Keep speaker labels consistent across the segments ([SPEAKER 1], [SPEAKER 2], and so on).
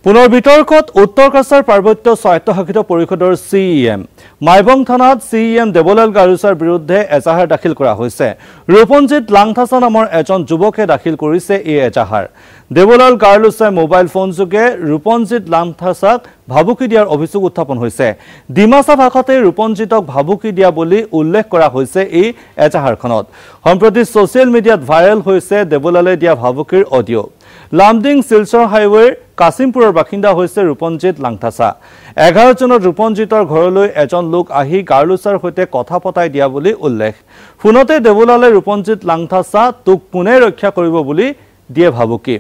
[SPEAKER 1] পুনৰ বিতৰ্কত উত্তৰ কাছাৰ পাৰ্বত্য স্বায়ত্তশাসিত পৰিষদৰ CEM মাইবং থানাত CEM দেৱলাল গাৰুচাৰ বিৰুদ্ধে এজাহাৰ দাখিল কৰা হৈছে। ৰূপঞ্জিত লাংথাছা নামৰ এজন যুৱকে দাখিল কৰিছে এই এজাহাৰ। দেৱলাল গাৰুচাই মোবাইল ফোন যোগে ৰূপঞ্জিত লাংথাছাক ভাবুকি দিয়াৰ অভিযোগ উত্থাপন হৈছে। ডিমাচা ভাষাতে ৰূপঞ্জিতক ভাবুকি দিয়া বুলি উল্লেখ কৰা হৈছে এই এজাহাৰখনত। সম্প্ৰতি ছ'চিয়েল মিডিয়াত ভাইৰেল হৈছে দেৱলালে দিয়া ভাবুকিৰ অডিঅ'। লামডিং শিলচৰ হাইৱেৰ কাছিমপুৰৰ বাসিন্দা হৈছে ৰূপঞ্জিত লাংথাছা। 11 জনত ৰূপঞ্জিতৰ ঘৰলৈ এজন লোক আহি গাৰ্লুচাৰ সৈতে কথা পতাই দিয়া বুলি উল্লেখ। ফোনতে দেৱলালে ৰূপঞ্জিত লাংথাছা তোক কোনে ৰক্ষা কৰিব বুলি দিয়ে ভাবুকি।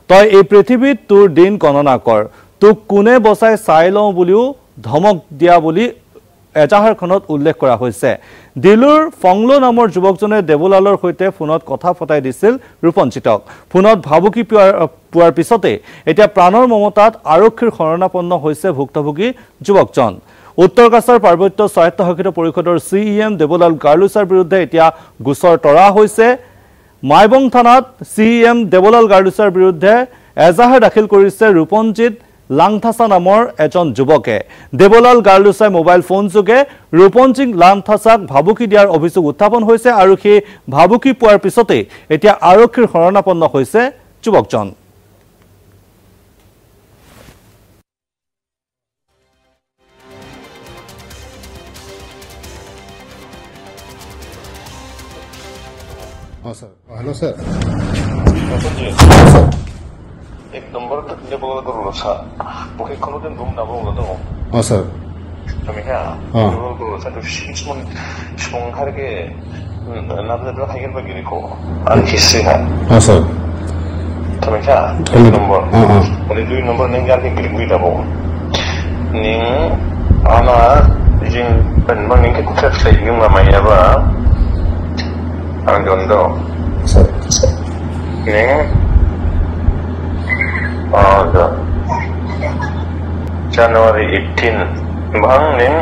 [SPEAKER 1] তই এই পৃথিৱীত তোৰ দিন গণনা কৰ, তোক কোনে বচাই চাই লওঁ বুলিও ধমক দিয়া বুলি এজাহাৰখনত উল্লেখ কৰা হৈছে। দিলুৰ ফংলো নামৰ যুৱকজনে দেৱলালৰ সৈতে ফোনত কথা পতাই দিছিল ৰূপঞ্জিতক। ফোনত ভাবুকি পোৱাৰ পিছতে এতিয়া প্ৰাণৰ মমতাত আৰক্ষীৰ শৰণাপন্ন হৈছে ভুক্তভোগী যুৱকজন। উত্তৰ কাছাৰ পাৰ্বত্য স্বায়ত্তশাসিত পৰিষদৰ CEM দেৱলাল গাৰ্লুচাৰ বিৰুদ্ধে এতিয়া গোচৰ তৰা হৈছে। মাইবং থানাত CEM দেৱলাল গাৰ্লুচাৰ বিৰুদ্ধে এজাহাৰ দাখিল কৰিছে ৰূপঞ্জিত লাংথাছা নামৰ এজন যুৱকে। দেৱলাল গাৰ্লুচাই মোবাইল ফোন যোগে ৰূপঞ্জিত লাংথাছাক ভাবুকি দিয়াৰ অভিযোগ উত্থাপন হৈছে আৰু সেই ভাবুকি পোৱাৰ পিছতে এতিয়া আৰক্ষীৰ শৰণাপন্ন হৈছে যুৱকজন।
[SPEAKER 2] हेलो सर
[SPEAKER 3] एक नंबर देवलाल गारुचा प्रशिक्षणতে দুম দাবো গতো
[SPEAKER 2] सर
[SPEAKER 3] তুমি দেवलाल गारुचा সিসমন সংখারকে নাবজাদা হাইগেন বাগিরিকো আর হিসিহা
[SPEAKER 2] सर
[SPEAKER 3] তুমি এক নম্বর মানে 2 নম্বর নেন গারকে গিরিগুই দাবো নিং আনা জিং পেনবাং নিকে কুফেট ফ্লাইং মামাইয়াবা ang jondo
[SPEAKER 2] सर
[SPEAKER 3] ning January 18 bang ning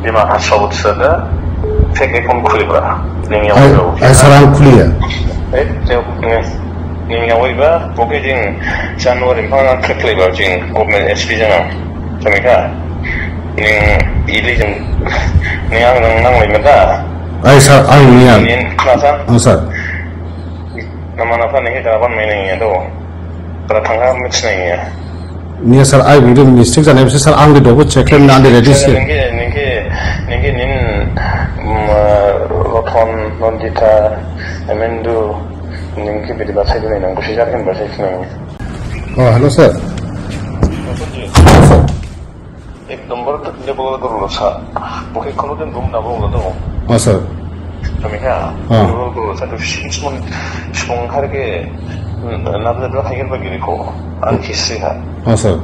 [SPEAKER 3] dima hasawut sada fake account khulibra ning yang
[SPEAKER 2] ay sarang kuliya
[SPEAKER 3] ning yang wiba poke jing January bang kekliba jing government SP jana jamika ning ili jing ning ang nang limada
[SPEAKER 2] ay sir ay niya sir
[SPEAKER 3] naman apa nih dapat mainnya itu pada tanggal match nih
[SPEAKER 2] niya sir ay video mistake jane se sir ang de double check kan na de ready se
[SPEAKER 3] ninge nin roton non dita emendu ninge bedi bahasa itu nang kusijar kan bahasa itu nang
[SPEAKER 2] hello sir
[SPEAKER 3] एक number Devlal गारुचा प्रशिक्षणতে দুম দাবো গতো
[SPEAKER 2] sir
[SPEAKER 3] তুমি দেवलाल गारुचा সিসমন সংখারকে নাবজাদা হাইগেন বাগিরিকো আর হিসিহা
[SPEAKER 2] sir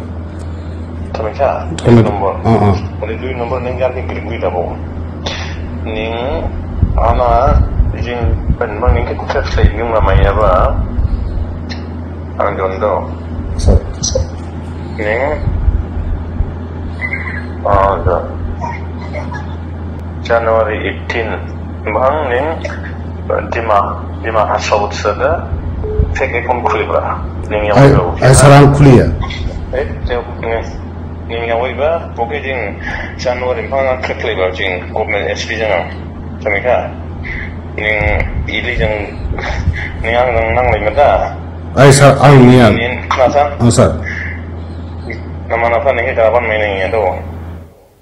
[SPEAKER 3] তুমি এক নম্বর মানে 2 নম্বর নেন গারকে গিরিগুই দাবো Ning আনা জিং পেনবাং নিকে কুফেট ফ্লাইং মামাইয়াবা ang jondo
[SPEAKER 2] sir
[SPEAKER 3] ning January 18 bang ning dima hasawut sada fake account khulibra ning yang
[SPEAKER 2] ay sarang kuliya
[SPEAKER 3] ning yang wiba poke jing January bang kekliba jing government SP jana jamika ning ili jing ning ang nang limada
[SPEAKER 2] ay sir ay niya
[SPEAKER 3] nin klasa
[SPEAKER 2] sir
[SPEAKER 3] naman apa nih dapat mainnya itu